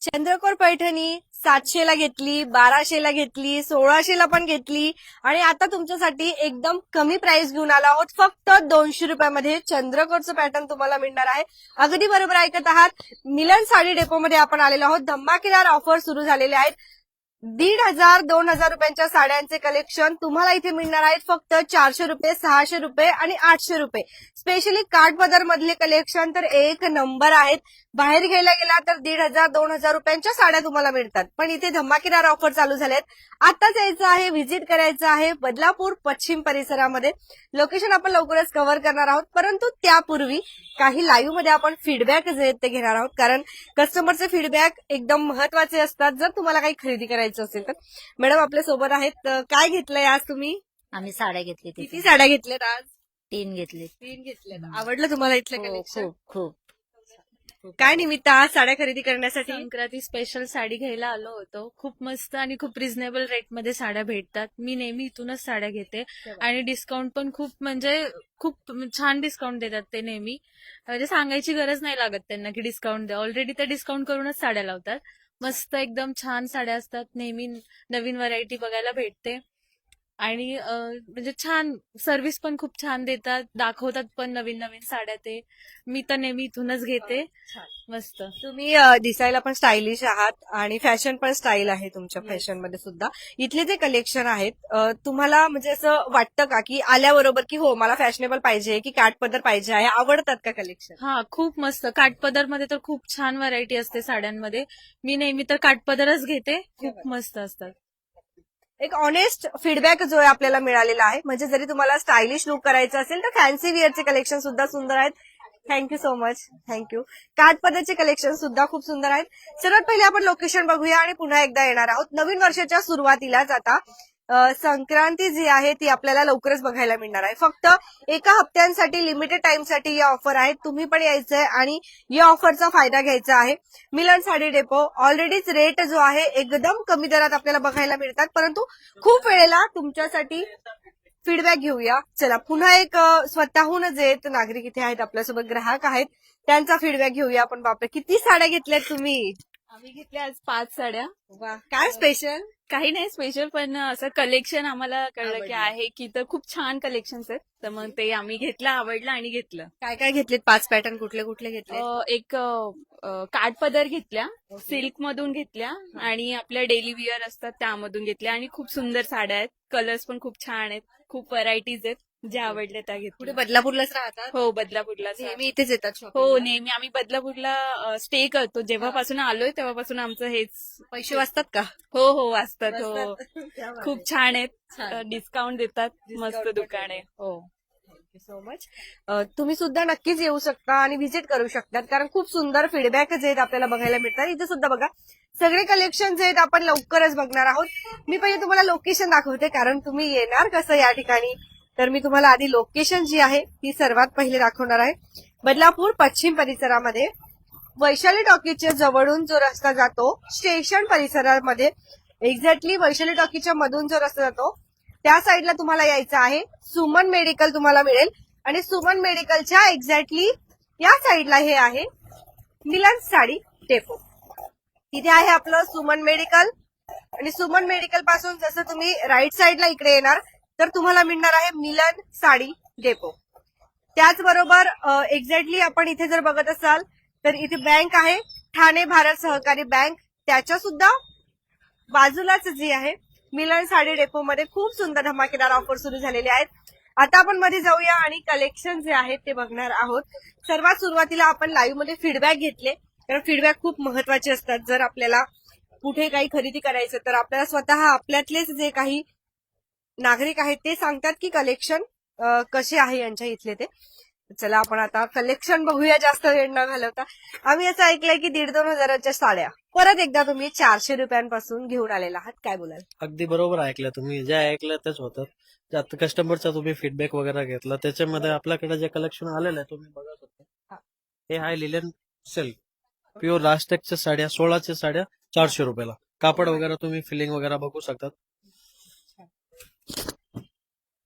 चंद्रकोर पैठणी 700ला घेतली, 1200ला घेतली, 1600ला पण घेतली आणि आता तुमच्यासाठी एकदम कमी प्राइस घेऊन आला आहोत. फक्त 200 रुपयामध्ये चंद्रकोरचं पॅटर्न तुम्हाला मिळणार आहे. अगदी बरोबर ऐकत आहात. मिलन साडी डेपोमध्ये आपण आलेलो आहोत. धमाकेदार ऑफर सुरू झालेले आहेत. 1,500 2,000 रुपयांच्या साड्यांचे कलेक्शन तुम्हाला इथे मिळणार आहेत फक्त 400 रुपये, 600 रुपये आणि 800 रुपये. स्पेशली काठपदर मधले कलेक्शन तर एक नंबर आहेत. बाहेर घ्यायला गेला तर 1,500 2,000 रुपयांच्या साड्या तुम्हाला मिळतात, पण इथे धमाकेदार ऑफर चालू झालेत. आताच यायचं आहे, व्हिजिट करायचं आहे बदलापूर पश्चिम परिसरामध्ये. लोकेशन आपण लवकरच कव्हर करणार आहोत, परंतु त्यापूर्वी काही लाईव्ह मध्ये आपण फीडबॅक जे आहेत ते घेणार आहोत, कारण कस्टमरचे फीडबॅक एकदम महत्वाचे असतात जर तुम्हाला काही खरेदी करायचं असेल तर. मॅडम आपल्या सोबत आहेत. काय घेतलंय आज तुम्ही? आम्ही साड्या घेतली किती साड्या घेतल्यात आज? 3 घेतली. 3 घेतल्यात. आवडलं तुम्हाला इथलं हो, कलेक्शन? खूप खूप काय निमित्त आज साड्या खरेदी करण्यासाठी? संक्रांती स्पेशल साडी घ्यायला आलो होतो. खूप मस्त आणि खूप रिझनेबल रेट मध्ये साड्या भेटतात. मी नेहमी इथूनच साड्या घेते आणि डिस्काउंट पण खूप छान डिस्काउंट देतात ते नेहमी. म्हणजे सांगायची गरज नाही लागत त्यांना की डिस्काउंट द्या. ऑलरेडी ते डिस्काउंट करूनच साड्या लावतात. मस्त एकदम छान साड्या असतात. नेहमी नवीन व्हरायटी बघायला भेटते आणि म्हणजे छान सर्व्हिस पण खूप छान देतात. दाखवतात पण नवीन नवीन साड्या ते. मी तर नेहमी इथूनच घेते. मस्त. तुम्ही दिसायला पण स्टायलिश आहात आणि फॅशन पण स्टाईल आहे तुमच्या फॅशन मध्ये सुद्धा. इथले जे कलेक्शन आहेत तुम्हाला म्हणजे असं वाटतं का की आल्याबरोबर की हो मला फॅशनेबल पाहिजे की काठपदर पाहिजे आहे, आवडतात का कलेक्शन? हा, खूप मस्त. काठपदर मध्ये तर खूप छान व्हरायटी असते साड्यांमध्ये. मी नेहमी तर काठपदरच घेते. खूप मस्त असतात. एक ऑनेस्ट फीडबॅक जो आहे आपल्याला मिळालेला आहे. म्हणजे जरी तुम्हाला स्टायलिश लुक करायचं असेल तर फॅन्सी वेअरचे कलेक्शन सुद्धा सुंदर आहेत. Thank you so much. थँक्यू. काठपदरचे कलेक्शन सुद्धा खूप सुंदर आहेत. सर्वात पहिले आपण लोकेशन बघूया आणि पुन्हा एकदा येणार आहोत. नवीन वर्षाच्या सुरुवातीलाच आता संक्रांती जी आहे ती आपल्याला लवकरच बघायला मिळणार आहे. फक्त एका हप्त्यांसाठी लिमिटेड टाइमसाठी या ऑफर आहेत. तुम्ही पण यायचंय आणि या ऑफरचा फायदा घ्यायचा आहे. मिलन साडी डेपो ऑलरेडीच रेट जो आहे एकदम कमी दरात आपल्याला बघायला मिळतात, परंतु खूप वेळेला तुमच्यासाठी फीडबॅक घेऊया. चला पुन्हा एक स्वतःहून जे आहेत नागरिक इथे आहेत आपल्यासोबत, ग्राहक आहेत, त्यांचा फीडबॅक घेऊया आपण. बापरे, किती साड्या घेतल्यात तुम्ही? आम्ही घेतल्या आज 5 साड्या. वा, काय स्पेशल? काही नाही स्पेशल, पण असं कलेक्शन आम्हाला कळलं की आवडलं. आहे की तर खूप छान कलेक्शन्स आहेत. तर मग ते आम्ही घेतलं, आवडलं आणि घेतलं. काय काय घेतलेत? 5 पॅटर्न कुठले कुठले घेतले? एक काठपदर घेतल्या, सिल्क मधून घेतल्या आणि आपल्या डेली विअर असतात त्यामधून घेतल्या आणि खूप सुंदर साड्या आहेत. कलर्स पण खूप छान आहेत. खूप व्हरायटीज आहेत. ज्या आवडल्या त्या कुठे घेतल्या. बदलापूरलाच राहतात? हो, बदलापूरलाच. नेहमी इथेच येतात हो, shopping ला? नेहमी आम्ही बदलापूरला स्टे करतो. जेव्हापासून आलोय तेव्हापासून आमचं हेच. पैसे वाचतात का? हो हो, वाचतात. हो, खूप छान आहेत. छान. डिस्काउंट देतात. Discount मस्त पण दुकान आहे. देतात. हो. Thank you so much. तुम्ही सुद्धा नक्कीच येऊ शकता आणि व्हिजिट करू शकतात, कारण खूप सुंदर फीडबॅक जे आहेत आपल्याला बघायला मिळतात. इथे सुद्धा बघा सगळे कलेक्शन जे आहेत आपण लवकरच बघणार आहोत. मी पहिले तुम्हाला लोकेशन दाखवते, कारण तुम्ही येणार कसं या ठिकाणी, तर मी तुम्हाला आधी लोकेशन जी आहे ती सर्वात पहिले दाखवणार आहे. बदलापूर पश्चिम परिसरामध्ये वैशाली टॉकीजच्या जवळून जो रस्ता जातो स्टेशन परिसरामध्ये, एक्झॅक्टली वैशाली टॉकीजच्या मधून जो रस्ता जातो त्या साईडला तुम्हाला यायचं आहे. सुमन मेडिकल तुम्हाला मिळेल आणि सुमन मेडिकलच्या एक्झॅक्टली या साईडला हे आहे मिलन साडी डेपो. तिथे आहे आपलं सुमन मेडिकल आणि सुमन मेडिकल पासून जसं तुम्ही राईट साईडला इकडे येणार तर तुम्हाला मिळणार आहे मिलन साडी डेपो. त्याचबरोबर एक्झॅक्टली आपण इथे जर बघत असाल तर इथे बँक आहे ठाणे भारत सहकारी बँक, त्याच्या सुद्धा बाजूलाच जी आहे मिलन साडी डेपो मध्ये खूप सुंदर धमाकेदार ऑफर सुरू झालेले आहेत. आता आपण मध्ये जाऊया आणि कलेक्शन जे आहेत ते बघणार आहोत. सर्वात सुरुवातीला आपण लाईव्ह मध्ये फीडबॅक घेतले, कारण फीडबॅक खूप महत्वाचे असतात. जर आपल्याला कुठे काही खरेदी करायचं तर आपल्याला स्वतः आपल्यातलेच जे काही नागरिक आहेत ते सांगतात की कलेक्शन कसे आहे यांच्या इथले ते. चला आपण आता कलेक्शन बघूया जास्त वेळ न घालवता. आम्ही असं ऐकलंय की 1,500 हजाराच्या साड्या परत एकदा तुम्ही 400 रुपयांपासून घेऊन आलेला आहात, काय बोलाल? अगदी बरोबर ऐकलं तुम्ही. जे ऐकलं तेच होतं. ज्यात कस्टमरचा तुम्ही फीडबॅक वगैरे घेतला त्याच्यामध्ये आपल्याकडे जे कलेक्शन आलेलं आहे तुम्ही बघा शकता. हे आहे लिलन सिल्क प्युअर रास्टेकच्या साड्या, 16च्या साड्या 400 रुपयाला. कापड वगैरे तुम्ही फिलिंग वगैरे बघू शकतात.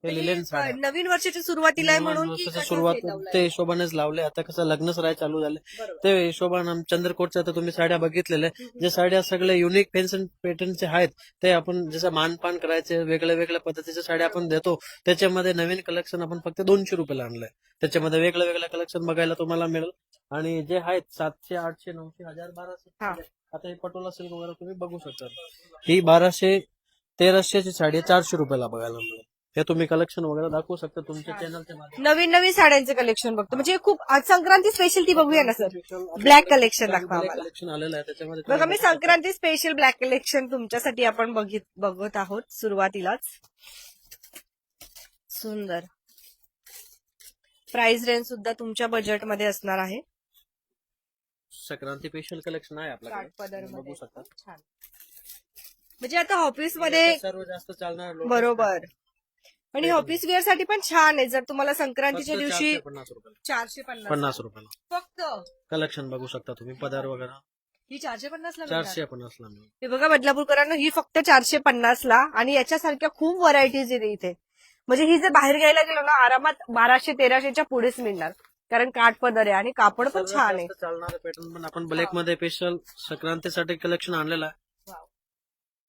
हे लिलेन साड्या नवीन वर्षाच्या सुरुवातीला आहे म्हणून की वर्षाच्या कसं सुरुवात हे लावलंय? ते हिशोबानेच लावले. आता कसं लग्न सराय चालू झाले बरोबर. ते हिशोबाने चंद्रकोटच्या आता तुम्ही साड्या बघितलेल्या जे साड्या सगळे युनिक फॅशन पॅटर्नचे आहेत ते आपण जसं मानपान करायचे वेगळ्या वेगळ्या पद्धतीच्या साड्या आपण देतो. त्याच्यामध्ये नवीन कलेक्शन आपण फक्त 200 रुपयाला आणलंय. त्याच्यामध्ये वेगळं वेगळं कलेक्शन बघायला तुम्हाला मिळेल. आणि जे आहेत 700, 800, 900, 1000, 1200 हा. आता हे पटोला सिल्क वगैरे तुम्ही बघू शकता. ही 1200, 1300 ची साडी 400 रुपयाला बघायला मिळेल. हे तुम्ही कलेक्शन वगैरे दाखवू शकता तुमच्या चॅनलच्या माध्यमातून. नवीन नवीन साड्यांचे कलेक्शन बघतो म्हणजे खूप आज संक्रांती स्पेशल ती बघूया ना सर. ब्लॅक कलेक्शन दाखवा आम्हाला. कलेक्शन आलेलं आहे त्याच्यामध्ये बघा मी संक्रांती स्पेशल ब्लॅक कलेक्शन तुमच्यासाठी आपण बघत आहोत सुरुवातीलाच. सुंदर प्राइस रेंज सुद्धा तुमच्या बजेटमध्ये असणार आहे. संक्रांती स्पेशल कलेक्शन आहे आपल्याकडे काठपदरमध्ये. बघू शकता. छान. म्हणजे आता ऑफिसमध्ये सर्व जास्त चालणार लोक बरोबर आणि ऑफिस वेअर साठी पण छान आहे. जर तुम्हाला संक्रांतीच्या फक्त दिवशी 450 रुपयाला 450 50 रुपयाला फक्त कलेक्शन बघू शकता तुम्ही. पदार वगैरे ही 450 ला मिळणार. 450 ला मिळेल. हे बघा बदलापूरकरांना ही फक्त 450 ला आणि याच्यासारख्या खूप व्हरायटीज आहेत इथे. म्हणजे ही जर बाहेर घ्यायला गेलो ना आरामात 1200-1300च्या पुढेच मिळणार कारण काठपदर आहे आणि कापड पण सर्वात छान आहे. जास्त चालणारं पॅटर्न पण आपण ब्लॅक मध्ये स्पेशल संक्रांतीसाठी कलेक्शन आणलेलं आहे. वाव.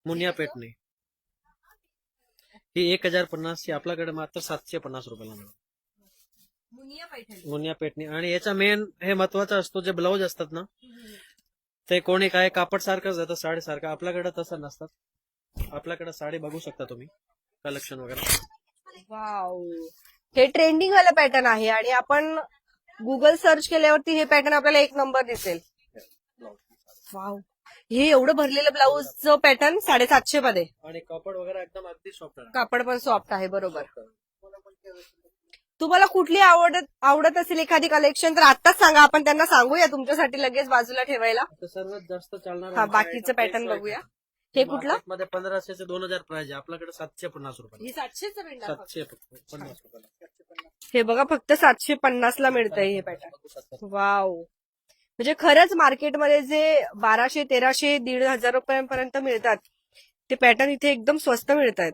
मुनिया पेटणी ही 1050 ची आपल्याकडे मात्र 750 रुपयाला मिळेल. मुनिया पैठणी. मुनिया पेटणी आणि याचा मेन हे महत्वाचा असतो जे ब्लाऊज असतात ना ते कोणी काय कापड सारखंच जातं साडीसारखं. आपल्याकडे तसं नसतात. आपल्याकडे साडी बघू शकता तुम्ही कलेक्शन वगैरे. वाव हे ट्रेंडिंग वाला पॅटर्न आहे आणि आपण गुगल सर्च केल्यावरती हे पॅटर्न आपल्याला 1 नंबर दिसेल. वाव हे एवढं भरलेलं ब्लाऊजचं पॅटर्न 750 मध्ये. आणि कापड वगैरे एकदम अगदी सॉफ्ट आहे. कापड पण सॉफ्ट आहे बरोबर. तुम्हाला कुठली आवडत असेल एखादी कलेक्शन तर आताच सांगा आपण त्यांना सांगूया तुमच्यासाठी लगेच बाजूला ठेवायला. आता सर्वात जास्त चालणार हा बाकीचं पॅटर्न बघूया. हे कुठलं मध्ये 1500 ते 2000 प्राइस आहे. आपल्याकडे 750 रुपये. ही 700चं मिळणार फक्त. 750 रुपयाला हे बघा फक्त 750 ला मिळतंय हे पॅटर्न. बघू शकता. वाव म्हणजे खरंच मार्केटमध्ये जे 1200, 1300, 1500 रुपयांपर्यंत मिळतात ते पॅटर्न इथे एकदम स्वस्त मिळत आहेत.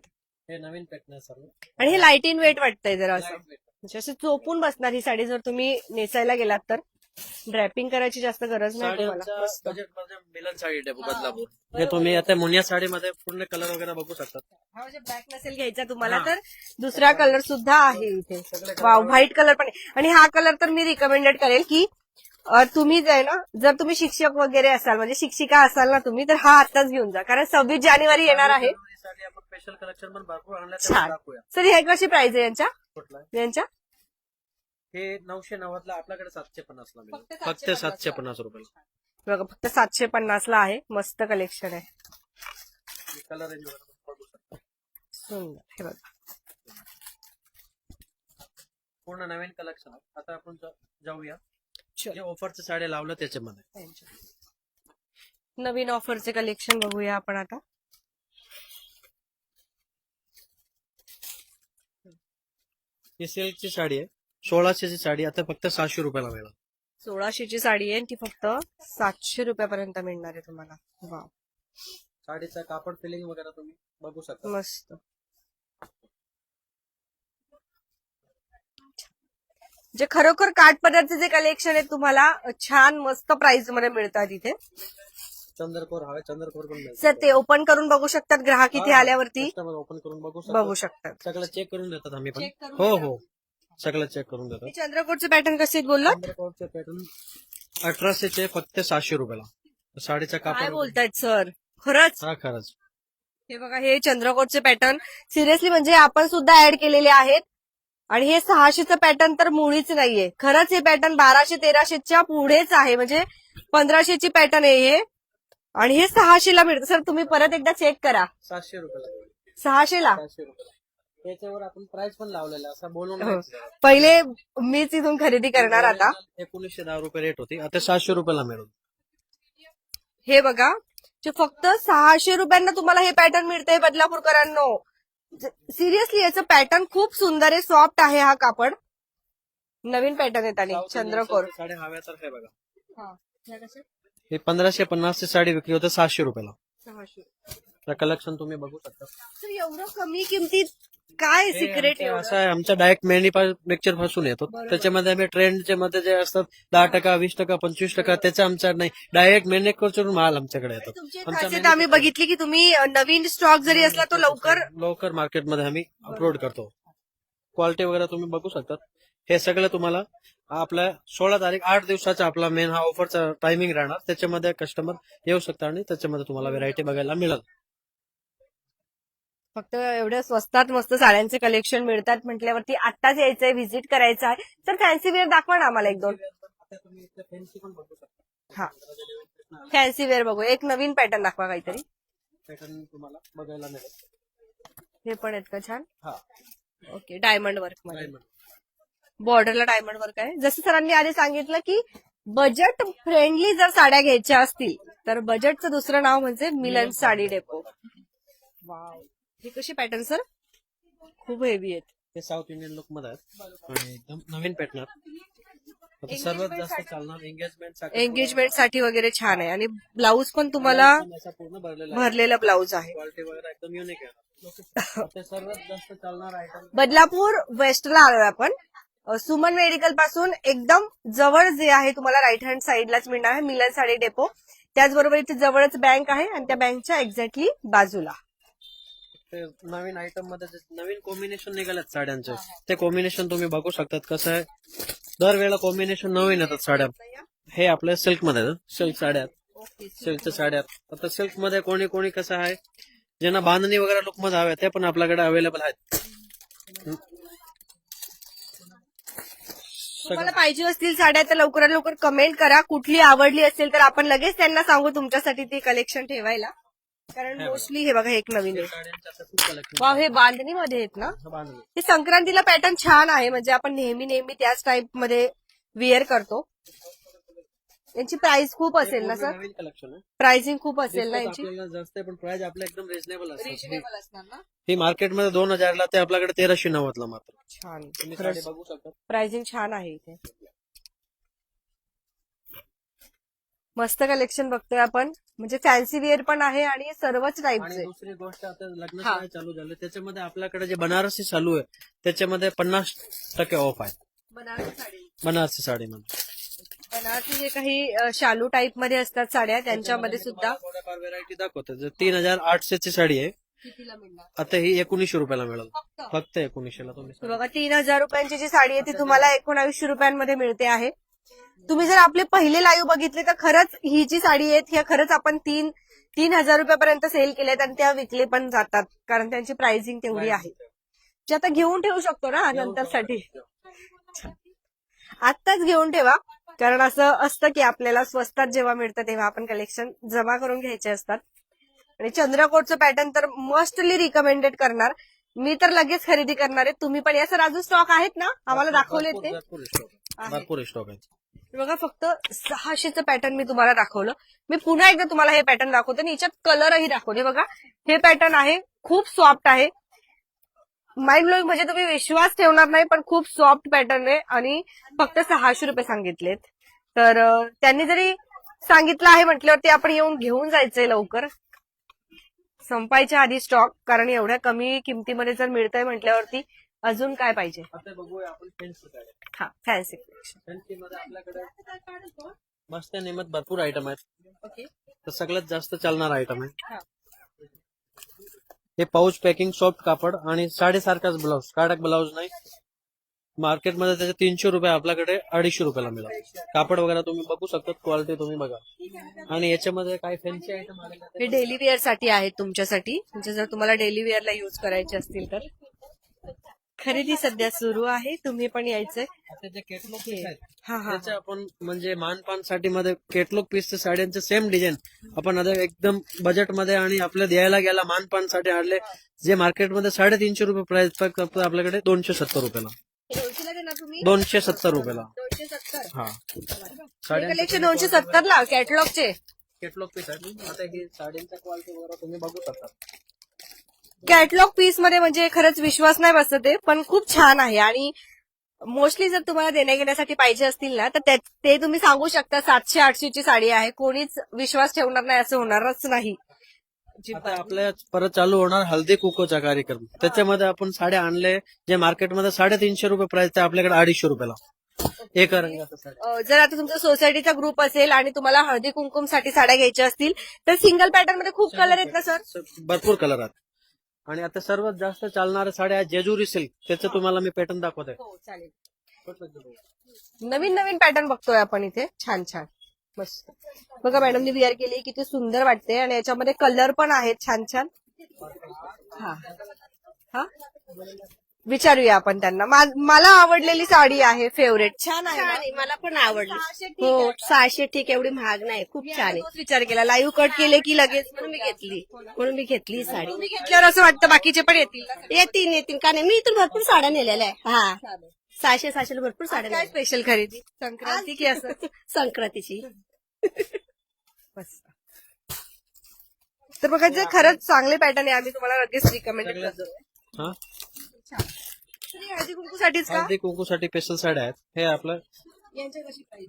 हे नवीन पॅटर्न आहे सर्व. आणि हे लाईट इन वेट वाटतंय जरा असं म्हणजे असं चोपून बसणार ही साडी जर तुम्ही नेसायला गेलात तर. ड्रॅपिंग करायची जास्त गरज नाही तुम्हाला. मस्त. बजेट मध्ये मिलन साडी आहे बदलापूर. हे तुम्ही आता मुनिया साडीमध्ये पूर्ण कलर वगैरे बघू शकता. हा म्हणजे ब्लॅक नसेल घ्यायचा तुम्हाला हा. तर दुसरा कलर सुद्धा आहे इथे. वाव व्हाईट कलर पण आहे. आणि हा कलर तर मी रिकमेंडेड करेल की तुम्ही जे आहे ना जर तुम्ही शिक्षक वगैरे असाल म्हणजे शिक्षिका असाल ना तुम्ही तर हा आताच घेऊन जा कारण 26 जानेवारी येणार आहे. साडी आपण स्पेशल कलेक्शन पण भरपूर आणलं छान. दाखवूया. सर हे कशी प्राइस आहे यांच्या कुठला आहे? यांच्या हे 990 ला आपल्याकडे 750 ला मिळेल. फक्त फक्त 750 रुपयाला. बघा फक्त 750 ला आहे. मस्त कलेक्शन आहे. कलर रेंज वगैरे बघू शकता. सुंदर हे बघा. पूर्ण नवीन कलेक्शन आहे. आता आपण जाऊया चल. जे ऑफरचे साड्या लावलं त्याच्यामध्ये. नवीन ऑफरचे कलेक्शन बघूया आपण आता. ही सिल्कची साडी आहे 1600 ची साडी आता फक्त 700 रुपयाला मिळेल. 1600 ची साडी आहे ती फक्त 700 रुपयापर्यंत मिळणार आहे तुम्हाला. वाव साडीचा कापड फिलिंग वगैरे तुम्ही बघू शकता. मस्त. जे खरोखर काठपदरचे जे कलेक्शन आहे तुम्हाला छान मस्त प्राइस मध्ये मिळतात इथे. चंद्रकोर हवे चंद्रकोर पण मिळेल. सर ते ओपन करून बघू शकतात ग्राहक इथे आल्यावरती ओपन करून बघू शकतात. सगळं चेक करून देतात आम्ही पण. Check करून हो देतात. हो सगळं चेक करून देतात. हे चंद्रकोटचे पॅटर्न कसे आहेत बोललात. चंद्रकोरचे पॅटर्न 1800 चे फक्त 700 रुपयाला. साडीचा काय कापड बोलतायत सर खरंच. हा खरंच. हे बघा हे चंद्रकोटचे पॅटर्न सिरियसली म्हणजे आपण सुद्धा ऍड केलेले आहेत आणि हे 600चं पॅटर्न तर मुळीच नाहीये. खरंच हे पॅटर्न 1200-1300च्या पुढेच आहे म्हणजे 1500ची पॅटर्न आहे हे आणि हे 600ला मिळतं. सर तुम्ही परत एकदा चेक करा. 700 रुपयाला. 600ला 700 रुपयाला. त्याच्यावर आपण प्राइस पण लावलेला असं बोलून हो. नाही. पहिले मीच इथून खरेदी करणार आता. 1910 रुपये रेट होती आता 700 रुपयाला मिळून. हे बघा जे फक्त 600 रुपयांना तुम्हाला हे पॅटर्न मिळतंय बदलापूरकरांनो. सिरियसली याचं पॅटर्न खूप सुंदर आहे. सॉफ्ट आहे हा कापड. नवीन पॅटर्न येत आणि चंद्रकोर. साडे हव्या तर हे बघा हा. ह्या कशा? हे 1550 ची साडी विक्री होते 700 रुपयाला. 600. कलेक्शन तुम्ही बघू शकता. तर एवढं कमी किमतीत काय हे सिक्रेट आमचं असं आहे, आमच्या डायरेक्ट मॅन्युफॅक्चर पासून येतो. त्याच्यामध्ये आम्ही ट्रेंडचे मध्ये जे असतात 10%, 20%, 25%, त्याचा आमचा नाही, डायरेक्ट मॅन्युफॅक्चर माल आमच्याकडे येतो. तुमची एक आमच्या खासियत आम्ही बघितली की तुम्ही नवीन स्टॉक जरी असला तो लवकर मार्केटमध्ये आम्ही अपलोड करतो. क्वालिटी वगैरे तुम्ही बघू शकतात. हे सगळं तुम्हाला आपल्या 16 तारीख 8 दिवसाचा आपला मेन हा ऑफरचा टायमिंग राहणार. त्याच्यामध्ये कस्टमर येऊ शकतात आणि त्याच्यामध्ये तुम्हाला व्हेरायटी बघायला मिळेल. फक्त एवढ्या स्वस्तात मस्त साड्यांचे कलेक्शन मिळतात म्हटल्यावरती आत्ताच यायचंय, व्हिजिट करायचं आहे. तर फॅन्सी वेअर दाखवा ना आम्हाला एक दोन. हा फॅन्सी वेअर बघू, एक नवीन पॅटर्न दाखवा काहीतरी. पॅटर्न तुम्हाला बघायला मिळेल. हे पण आहेत का छान? हा, ओके, डायमंड वर्क मध्ये, diamond. बॉर्डरला डायमंड वर्क आहे. जसं सरांनी आधी सांगितलं की बजेट फ्रेंडली जर साड्या घ्यायच्या असतील तर बजेटचं दुसरं नाव म्हणजे मिलन साडी डेपो. वाव, हे कसे पॅटर्न सर? खूप हेवी आहेत. ते साऊथ इंडियन लुक मध्ये आहेत आणि एकदम नवीन पॅटर्न. आता सर्वात जास्त चालणार एंगेजमेंट साठी वगैरे छान आहे. आणि ब्लाऊज पण तुम्हाला पूर्ण भरलेला भरलेला ब्लाऊज आहे. क्वालिटी वगैरे एकदम युनिक आहे. ते सर्वात जास्त चालणार आयटम. बदलापूर वेस्टला आलोय आपण. सुमन मेडिकल पासून एकदम जवळ जे आहे तुम्हाला राईट हँड साईडलाच मिळणार आहे मिलन साडी डेपो. त्याचबरोबर इथे जवळच बँक आहे आणि त्या बँकच्या एक्झॅक्टली बाजूला ते नवीन आयटम मध्ये जे नवीन कॉम्बिनेशन निघाल्यात साड्यांचे, ते कॉम्बिनेशन तुम्ही बघू शकतात. कसं आहे, दरवेळेला कॉम्बिनेशन नवीन येतात साड्या. हे आपल्या सिल्क मध्ये सिल्क साड्या, सिल्कच्या साड्या. आता सिल्क मध्ये कोणी कोणी कसं आहे, ज्यांना बांधणी वगैरे लुक मध्ये हव्या ते पण आपल्याकडे अवेलेबल आहेत. तुम्हाला पाहिजे असतील साड्या तर लवकरात लवकर कमेंट करा. कुठली आवडली असेल तर आपण लगेच त्यांना सांगू तुमच्यासाठी ती कलेक्शन ठेवायला. कारण मोस्टली हे बघा एक नवीन आहे. साड्यांचं असं खूप collection वाव, हे बांधणीमध्ये आहेत ना? आहे. बांधणी. हे संक्रांतीला पॅटर्न छान आहे. म्हणजे आपण नेहमी त्याच टाइप मध्ये विअर करतो. यांची प्राइस खूप असेल ना सर? नवीन कलेक्शन आहे. प्राइसिंग खूप असेल ना यांची? आपल्याला जास्त आहे पण प्राइस आपल्या एकदम रिजनेबल असते. रिजनेबल असणार ना? ही मार्केटमध्ये 2000 ला, ते आपल्याकडे 1390 ला मात्र. छान, तुम्ही साडी बघू शकता. प्राइसिंग छान आहे इथे. मस्त कलेक्शन बघतोय आपण. म्हणजे फॅन्सी वेअर पण आहे आणि सर्वच आणि टाईपचे. दुसरी गोष्ट, आता लग्न सराई चालू झालं त्याच्यामध्ये आपल्याकडे जे बनारसी चालू आहे त्याच्यामध्ये 50% ऑफ आहे. बनारसी साडी, बनारसी साडीमध्ये बनारसी जे काही शालू टाईप मध्ये असतात साड्या त्यांच्यामध्ये सुद्धा थोड्याफार व्हेरायटी दाखवते. जर 3800 ची साडी आहे, कितीला मिळणार? आता ही 1900 रुपयाला मिळेल. फक्त 1900 ला तुम्ही हे बघा, 3000 रुपयांची जी साडी आहे ती तुम्हाला 1900 रुपयांमध्ये मिळते आहे. तुम्ही जर आपले पहिले लाईव्ह बघितले तर खरंच ही जी साडी आहेत ह्या खरंच आपण 3000 रुपयापर्यंत सेल केल्यात आणि त्या विकले पण जातात. कारण त्यांची प्राइसिंग तेवढी आहे. जे आता घेऊन ठेवू शकतो ना नंतरसाठी. आत्ताच घेऊन ठेवा. कारण असं असतं की आपल्याला स्वस्तात जेव्हा मिळतं तेव्हा आपण कलेक्शन जमा करून घ्यायचे असतात. आणि चंद्रकोटचं पॅटर्न तर मस्टली रिकमेंडेड करणार. मी तर लगेच खरेदी करणार आहे. तुम्ही पण. या सर अजून स्टॉक आहेत ना? आम्हाला दाखवलेत ते. भरपूर स्टॉक आहे. बघा, फक्त 600चं पॅटर्न मी तुम्हाला दाखवलं. मी पुन्हा एकदा तुम्हाला हे पॅटर्न दाखवते आणि याच्यात कलरही दाखवते. बघा, हे पॅटर्न आहे, खूप सॉफ्ट आहे. माइंड ब्लोईंग, म्हणजे तुम्ही विश्वास ठेवणार नाही पण खूप सॉफ्ट पॅटर्न आहे. आणि फक्त 600 रुपये सांगितलेत. तर त्यांनी जरी सांगितलं आहे म्हटल्यावरती आपण येऊन घेऊन जायचंय लवकर, संपायच्या आधी स्टॉक. कारण एवढ्या कमी किमतीमध्ये जर मिळतंय म्हटल्यावरती अजून काय पाहिजे. आता बघूया आपण फॅन्सी साडी. हा, फॅन्सी फॅन्सी मध्ये आपल्याकडे मस्त नेमत भरपूर आयटम आहेत. ओके. तर सगळ्यात जास्त चालणार आयटम आहे हे पाऊच पॅकिंग सॉफ्ट कापड आणि साडेसारखाच ब्लाऊज, कडक ब्लाऊज नाही. मार्केटमध्ये त्याचे 300 रुपये, आपल्याकडे 250 रुपयाला मिळेल. कापड वगैरे तुम्ही बघू शकता, क्वालिटी तुम्ही बघा. आणि याच्यामध्ये काही फॅन्सी आयटम आलेले हे डेली वेअर साठी आहेत तुमच्यासाठी. म्हणजे जर तुम्हाला डेली वेअरला युज करायचे असतील तर खरेदी सध्या सुरू आहे. तुम्ही पण यायचंय. जे केटलॉग पीस आहेत हा हा, त्याचे आपण म्हणजे मानपान साठी मध्ये केटलॉग पीसच्या साड्यांचे सेम डिझाईन आपण आता एकदम बजेट मध्ये आणि आपल्या द्यायला गेला मानपान साठी आणले. जे मार्केटमध्ये 350 रुपये प्राइस, फक्त आपल्याकडे 270 रुपयाला. हे 200 ला देणार तुम्ही? 270 रुपयाला. 270. हा, कलेक्शन 270 ला कॅटलॉगचे. केटलॉग पीस आहे. आता ही साड्यांच्या क्वालिटी वगैरे तुम्ही बघू शकता. कॅटलॉग पीस मध्ये म्हणजे खरंच विश्वास नाही बसत आहे, पण खूप छान आहे. आणि मोस्टली जर तुम्हाला देण्या घेण्यासाठी पाहिजे असतील ना तर ते तुम्ही सांगू शकता. 700-800 ची साडी आहे, कोणीच विश्वास ठेवणार नाही असं होणारच नाही. आता आपल्या परत चालू होणार हल्दी कुकोचा कार्यक्रम. त्याच्यामध्ये आपण साड्या आणले जे मार्केटमध्ये 350 रुपये प्राइस ते आपल्याकडे 250 रुपयाला एका रंगाचा साडी. जर आता तुमचा सोसायटीचा ग्रुप असेल आणि तुम्हाला हळदी कुंकुम साठी साड्या घ्यायच्या असतील तर सिंगल पॅटर्न मध्ये खूप कलर आहेत ना सर? भरपूर कलर आहेत. आणि आता सर्वात जास्त चालणाऱ्या साड्या आहेत जेजुरी सिल्क. त्याचं तुम्हाला मी पॅटर्न दाखवत आहे. हो चालेल. नवीन नवीन पॅटर्न बघतोय आपण इथे. छान छान मस्त. बघा मॅडमने विअर केली किती सुंदर वाटते आणि याच्यामध्ये कलर पण आहेत छान छान. हा हा विचारूया आपण त्यांना. मला आवडलेली साडी आहे फेवरेट. छान आहे ना? मला पण आवडली. 600 ठीक हो आहे. 600 ठीक, एवढी महाग नाही, खूप छान आहे. तोच विचार केला. लाईव्ह कट केले की लगेच म्हणून मी घेतली ही साडी. तुम्ही घेतल्यावर असं वाटतं बाकीचे पण येतील ना? येतील का नाही. मी इथून भरपूर साड्या नेलेल्या आहे. हा 600 भरपूर साड्या काय नेल्या. स्पेशल खरेदी संक्रांती की असं? संक्रांतीची. मस्त. तर बघा जे खरंच चांगले पॅटर्न आहे आम्ही तुम्हाला लगेच रिकमेंड करतो. हा हळदी कुंकूसाठीच का? हळदी कुंकूसाठी स्पेशल साड्या आहेत. हे आपलं यांच्या कशी प्राइस?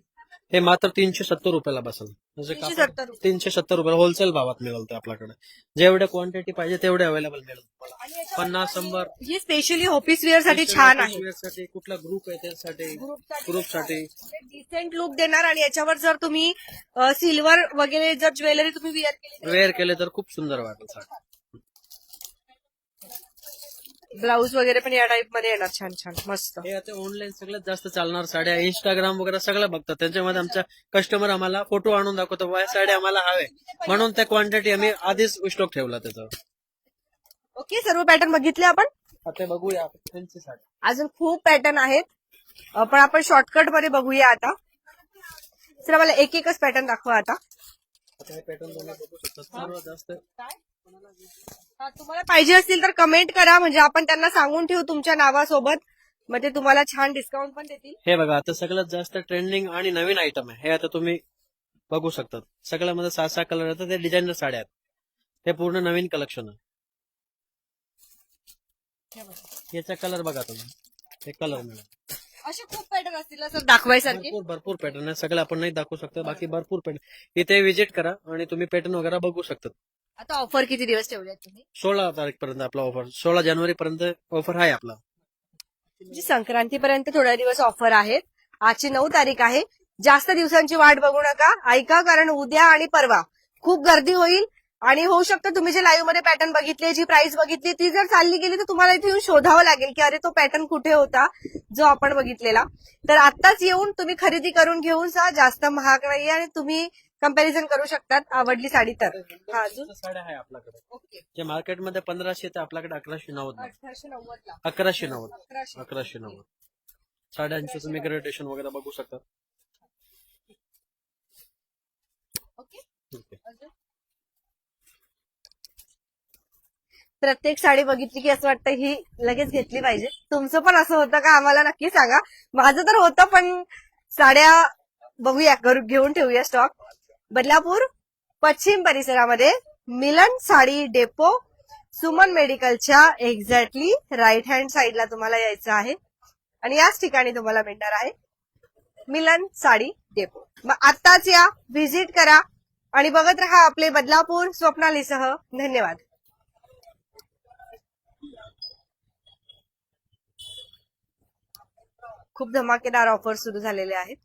हे मात्र 370 रुपयाला बसेल. म्हणजे 370 रुपये. 370 रुपये होलसेल भावात मिळेल ते आपल्याकडे. जेवढे क्वांटिटी पाहिजे तेवढे अवेलेबल मिळेल तुम्हाला. 50-100 ही स्पेशली ऑफिस वेअर साठी छान आहे. साठी कुठला ग्रुप आहे त्यासाठी ग्रुपसाठी डिसेंट लुक देणार आणि याच्यावर जर तुम्ही सिल्वर वगैरे जर ज्वेलरी तुम्ही विअर केली वेअर केले तर खूप सुंदर वाटेल साडी. ब्लाऊज वगैरे पण या टाइप मध्ये येणार छान छान मस्त. हे आता ऑनलाईन सगळ्यात जास्त चालणार साड्या इंस्टाग्राम वगैरे सगळं बघतात. त्याच्यामध्ये आमच्या कस्टमर आम्हाला फोटो आणून दाखवतो "वा, साड्या आम्हाला हवे", म्हणून त्या क्वांटिटी आम्ही आधीच स्टॉक ठेवला त्याचा. ओके सर्व पॅटर्न बघितले आपण. आता बघूया त्यांची साडी. अजून खूप पॅटर्न आहेत पण आपण शॉर्टकट मध्ये बघूया आता. चला मला एक एकच पॅटर्न दाखवा आता. आता हे पॅटर्न तुम्ही बघू शकता. सर्वात जास्त तुम्हाला पाहिजे असतील तर कमेंट करा म्हणजे आपण त्यांना सांगून ठेवू तुमच्या नावासोबत. मग ते तुम्हाला छान डिस्काउंट पण देतील. हे बघा आता सगळ्यात जास्त ट्रेंडिंग आणि नवीन आयटम आहे. हे आता तुम्ही बघू शकता. सगळ्यामध्ये 6-6 कलर येतात. ते डिझायनर साड्या आहेत. हे पूर्ण नवीन कलेक्शन आहे. याचा कलर बघा तुम्ही. हे कलर मिळेल. असे खूप पॅटर्न असतील ना सर दाखवायसारखे. भरपूर पॅटर्न आहे. सगळे आपण नाही दाखवू शकतो. बाकी भरपूर पॅटर्न इथे व्हिजिट करा आणि तुम्ही पॅटर्न वगैरे बघू शकता. आता ऑफर किती दिवस ठेवले तुम्ही? 16 तारीख पर्यंत आपला ऑफर. 16 जानेवारी पर्यंत ऑफर आहे आपला. म्हणजे संक्रांतीपर्यंत थोड्या दिवस ऑफर आहेत. आजची 9 तारीख आहे. जास्त दिवसांची वाट बघू नका. ऐका कारण उद्या आणि परवा खूप गर्दी होईल आणि होऊ शकतं तुम्ही जे लाईव्ह मध्ये पॅटर्न बघितले जी प्राइस बघितली ती जर चालली गेली तर तुम्हाला इथे येऊन शोधावं लागेल की अरे तो पॅटर्न कुठे होता जो आपण बघितलेला. तर आत्ताच येऊन तुम्ही खरेदी करून घेऊन जा. जास्त महाग नाहीये आणि तुम्ही कम्पॅरिझन करू शकतात आवडली साडी तर. हा अजून साड्या आहे आपल्याकडे. ओके जे मार्केटमध्ये 1500 ते आपल्याकडे 1190. 1890 ला 1190 साड्यांचे तुम्ही ग्रेडेशन वगैरे बघू शकता. ओके. ठीक आहे. प्रत्येक साडी बघितली की असं वाटतं ही लगेच घेतली पाहिजे. तुमचं पण असं होतं का आम्हाला नक्की सांगा. माझं तर होतं पण साड्या बघूया घेऊन ठेवूया स्टॉक. बदलापूर पश्चिम परिसरामध्ये मिलन साडी डेपो सुमन मेडिकलच्या एक्झॅक्टली राईट हँड साईडला तुम्हाला यायचं आहे आणि याच ठिकाणी तुम्हाला मिळणार आहे मिलन साडी डेपो. मग आत्ताच या व्हिजिट करा आणि बघत राहा आपले बदलापूर स्वप्नालीसह. धन्यवाद. खूप धमाकेदार ऑफर सुरू झालेले आहेत.